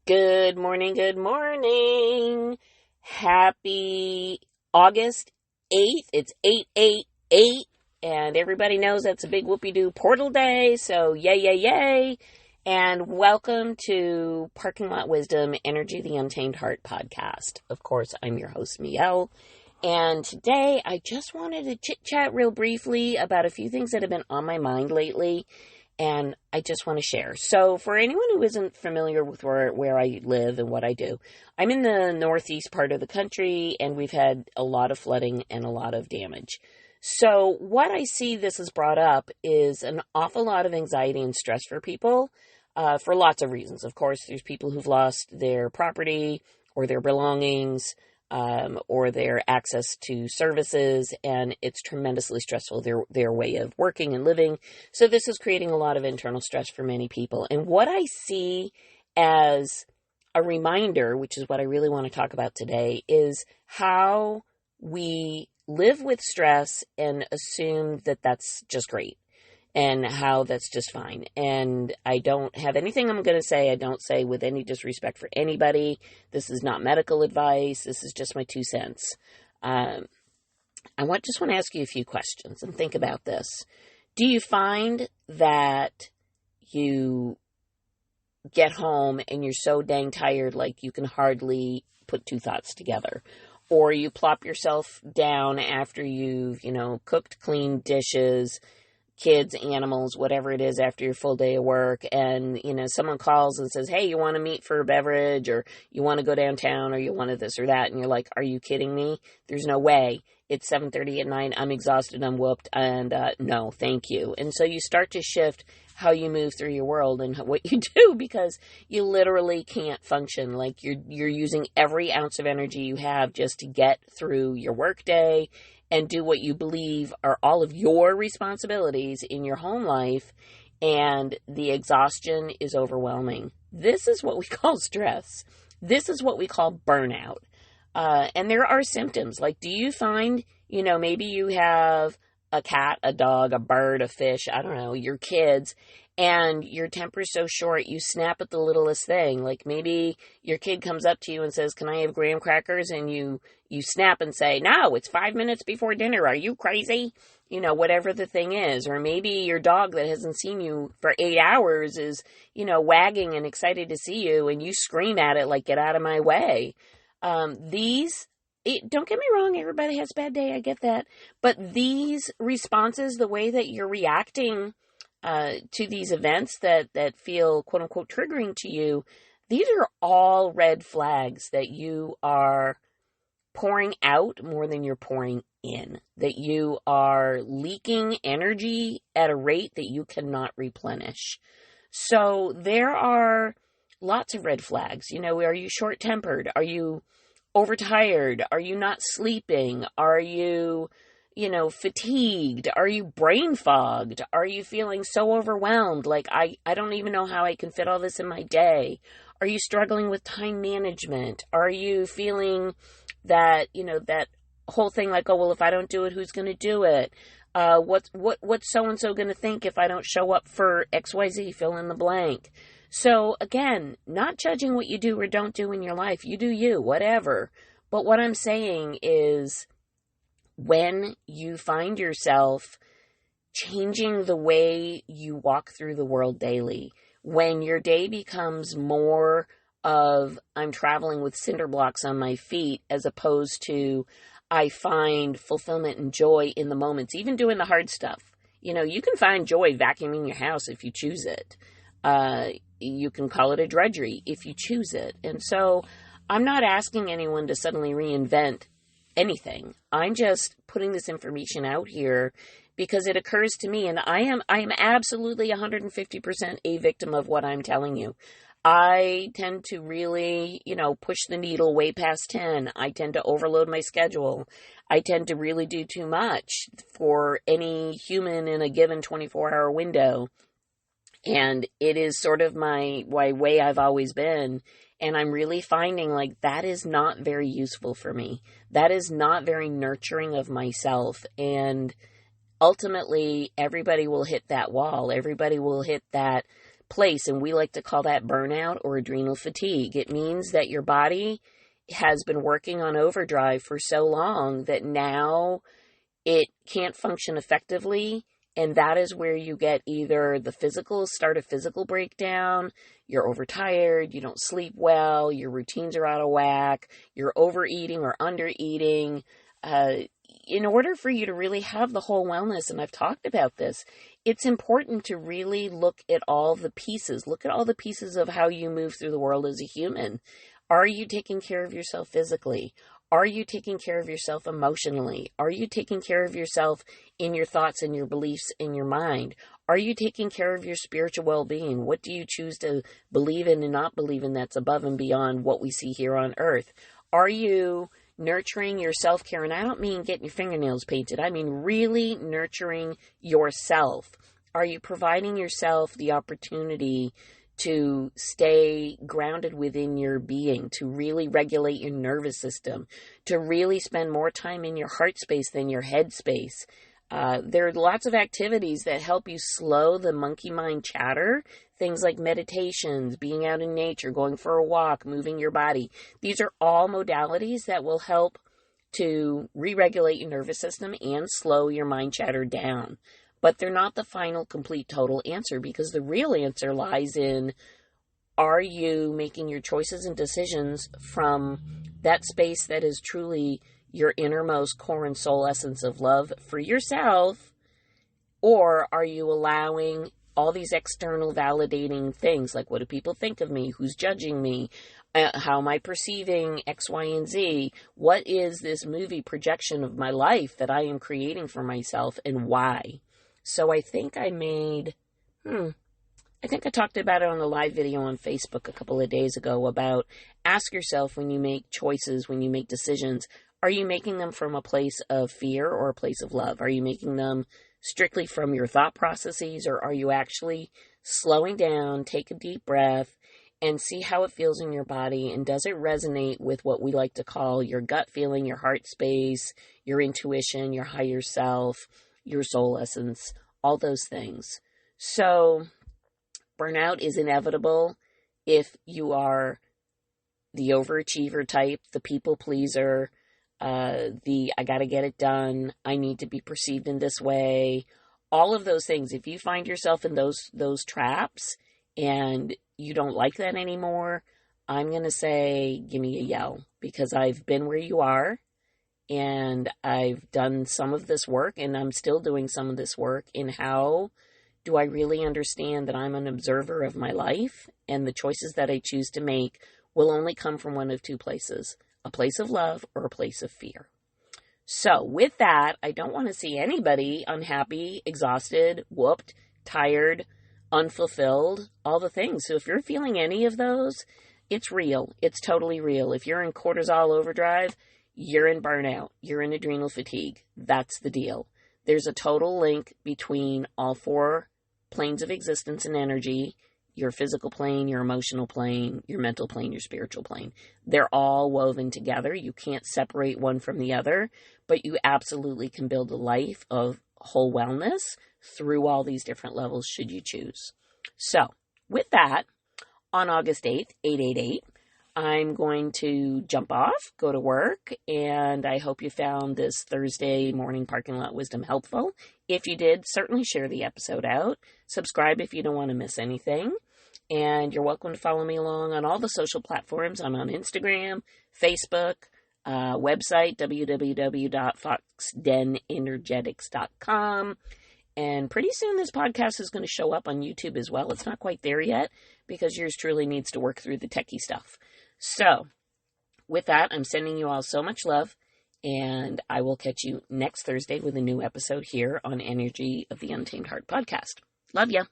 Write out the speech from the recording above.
Good morning, good morning. Happy August 8th. It's 888, and everybody knows that's a big whoopee-doo portal day, so yay, yay, yay. And welcome to Parking Lot Wisdom, Energy the Untamed Heart podcast. Of course, I'm your host, Miel, and today I just wanted to chit-chat real briefly about a few things that have been on my mind lately, and I just want to share. So for anyone who isn't familiar with where I live and what I do, I'm in the northeast part of the country, and we've had a lot of flooding and a lot of damage. So what I see this has brought up is an awful lot of anxiety and stress for people for lots of reasons. Of course, there's people who've lost their property or their belongings, or their access to services, and it's tremendously stressful, their way of working and living. So this is creating a lot of internal stress for many people. And what I see as a reminder, which is what I really want to talk about today, is how we live with stress and assume that that's just great, and how that's just fine. And I don't have anything I'm going to say. I don't say with any disrespect for anybody. This is not medical advice. This is just my 2 cents. I just want to ask you a few questions and think about this. Do you find that you get home and you're so dang tired, like you can hardly put 2 thoughts together? Or you plop yourself down after you've, cooked, cleaned dishes, kids, animals, whatever it is, after your full day of work, and, someone calls and says, hey, you want to meet for a beverage, or you want to go downtown, or you want to this or that, and you're like, are you kidding me? There's no way. It's 7:30 at night, I'm exhausted, I'm whooped, and no, thank you. And so you start to shift how you move through your world and what you do, because you literally can't function. Like you're using every ounce of energy you have just to get through your work day and do what you believe are all of your responsibilities in your home life, and the exhaustion is overwhelming. This is what we call stress. This is what we call burnout. And there are symptoms. Like, do you find, maybe you have a cat, a dog, a bird, a fish, I don't know, your kids, and your temper's so short, you snap at the littlest thing. Like maybe your kid comes up to you and says, can I have graham crackers? And you snap and say, no, it's 5 minutes before dinner. Are you crazy? Whatever the thing is. Or maybe your dog that hasn't seen you for 8 hours is, wagging and excited to see you, and you scream at it like, get out of my way. Don't get me wrong, everybody has a bad day, I get that. But these responses, the way that you're reacting to these events that feel quote unquote triggering to you, these are all red flags that you are pouring out more than you're pouring in, that you are leaking energy at a rate that you cannot replenish. So there are lots of red flags. Are you short-tempered? Are you overtired? Are you not sleeping? Are you fatigued? Are you brain fogged? Are you feeling so overwhelmed? Like, I don't even know how I can fit all this in my day. Are you struggling with time management? Are you feeling that, that whole thing like, oh, well, if I don't do it, who's going to do it? What's so-and-so going to think if I don't show up for XYZ, fill in the blank? So again, not judging what you do or don't do in your life. You do you, whatever. But what I'm saying is, when you find yourself changing the way you walk through the world daily, when your day becomes more of, I'm traveling with cinder blocks on my feet, as opposed to, I find fulfillment and joy in the moments, even doing the hard stuff. You can find joy vacuuming your house if you choose it. You can call it a drudgery if you choose it. And so I'm not asking anyone to suddenly reinvent anything. I'm just putting this information out here because it occurs to me, and I am absolutely 150% a victim of what I'm telling you. I tend to really, push the needle way past 10. I tend to overload my schedule. I tend to really do too much for any human in a given 24-hour window. And it is sort of my way I've always been. And I'm really finding like that is not very useful for me. That is not very nurturing of myself. And ultimately, everybody will hit that wall. Everybody will hit that place, and we like to call that burnout or adrenal fatigue. It means that your body has been working on overdrive for so long that now it can't function effectively, and that is where you get either start a physical breakdown, you're overtired, you don't sleep well, your routines are out of whack, you're overeating or undereating. In order for you to really have the whole wellness, and I've talked about this, it's important to really look at all the pieces. Look at all the pieces of how you move through the world as a human. Are you taking care of yourself physically? Are you taking care of yourself emotionally? Are you taking care of yourself in your thoughts and your beliefs in your mind? Are you taking care of your spiritual well-being? What do you choose to believe in and not believe in that's above and beyond what we see here on earth? Are you nurturing your self-care? And I don't mean getting your fingernails painted. I mean really nurturing yourself. Are you providing yourself the opportunity to stay grounded within your being, to really regulate your nervous system, to really spend more time in your heart space than your head space? There are lots of activities that help you slow the monkey mind chatter. Things like meditations, being out in nature, going for a walk, moving your body. These are all modalities that will help to re-regulate your nervous system and slow your mind chatter down. But they're not the final, complete, total answer, because the real answer lies in, are you making your choices and decisions from that space that is truly your innermost core and soul essence of love for yourself? Or are you allowing all these external validating things, like what do people think of me? Who's judging me? How am I perceiving X, Y, and Z? What is this movie projection of my life that I am creating for myself, and why? So I think I talked about it on a live video on Facebook a couple of days ago about, ask yourself when you make choices, when you make decisions, are you making them from a place of fear or a place of love? Are you making them strictly from your thought processes, or are you actually slowing down, take a deep breath, and see how it feels in your body, and does it resonate with what we like to call your gut feeling, your heart space, your intuition, your higher self, your soul essence, all those things. So burnout is inevitable if you are the overachiever type, the people pleaser, I gotta get it done, I need to be perceived in this way, all of those things. If you find yourself in those traps and you don't like that anymore, I'm gonna say, give me a yell, because I've been where you are. And I've done some of this work, and I'm still doing some of this work in how do I really understand that I'm an observer of my life, and the choices that I choose to make will only come from one of two places, a place of love or a place of fear. So with that, I don't want to see anybody unhappy, exhausted, whooped, tired, unfulfilled, all the things. So if you're feeling any of those, it's real. It's totally real. If you're in cortisol overdrive, you're in burnout, you're in adrenal fatigue. That's the deal. There's a total link between all four planes of existence and energy, your physical plane, your emotional plane, your mental plane, your spiritual plane. They're all woven together. You can't separate one from the other, but you absolutely can build a life of whole wellness through all these different levels should you choose. So with that, on August 8th, 888, I'm going to jump off, go to work, and I hope you found this Thursday morning parking lot wisdom helpful. If you did, certainly share the episode out. Subscribe if you don't want to miss anything. And you're welcome to follow me along on all the social platforms. I'm on Instagram, Facebook, website, www.foxdenenergetics.com. And pretty soon this podcast is going to show up on YouTube as well. It's not quite there yet because yours truly needs to work through the techie stuff. So, with that, I'm sending you all so much love, and I will catch you next Thursday with a new episode here on Energy of the Untamed Heart podcast. Love ya.